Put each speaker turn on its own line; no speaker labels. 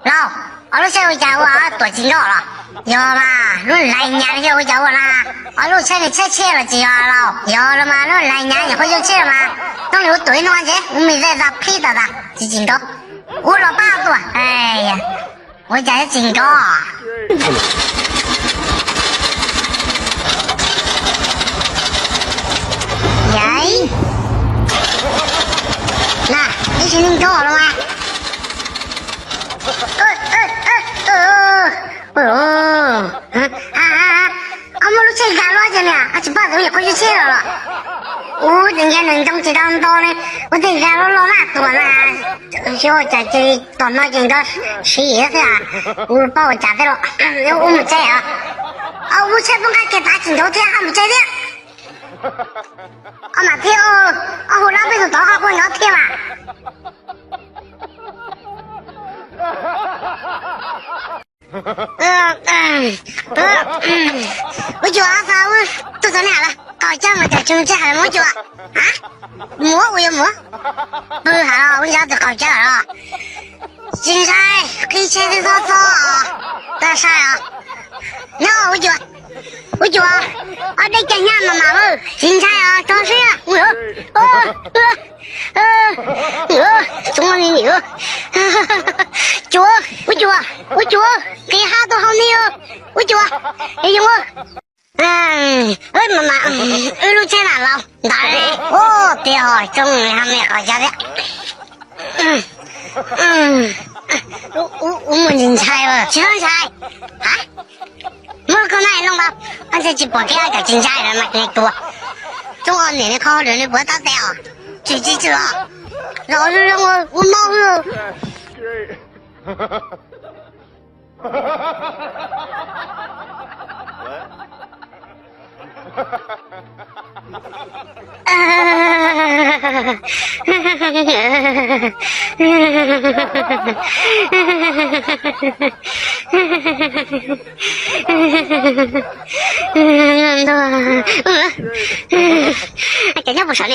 老，俺老下回家我多惊着了，有了嘛？论来年的下回家我啦，俺老前面切了几样了，有了嘛？论来年一会就切了嘛？等有对弄去，我没在这陪着的，就惊着。我老爸多，哎呀，我家也惊着。耶！那你是领着了吗？俺们都去干了去了，俺去把东西回去去了。我今天能等这张到呢，我这家老那多呢，小在这到那经到11岁啊，我把我家在了，我没在啊，我才不敢给他镜头贴，还没在的。俺妈贴哦，俺后来不是到还给我贴嘛。我觉得啥我都这样了，搞这么点经济还没觉啊？摸我也摸，不是还了，我家都搞这了。金山给钱的嫂嫂，干啥呀？那我觉俺这今年妈妈我金山啊，当时啊，中国的牛，我觉给哈多好牛，我觉哎呦我，妈妈，二路钱哪了？大人，别好，终于还没好家的，我没人猜了，几人猜？啊？我搁哪里弄吧？俺这去不给俺家金家人嘛，那多，中国奶奶靠人的不打在啊，最记住了，老是让我闹了。人家不说了。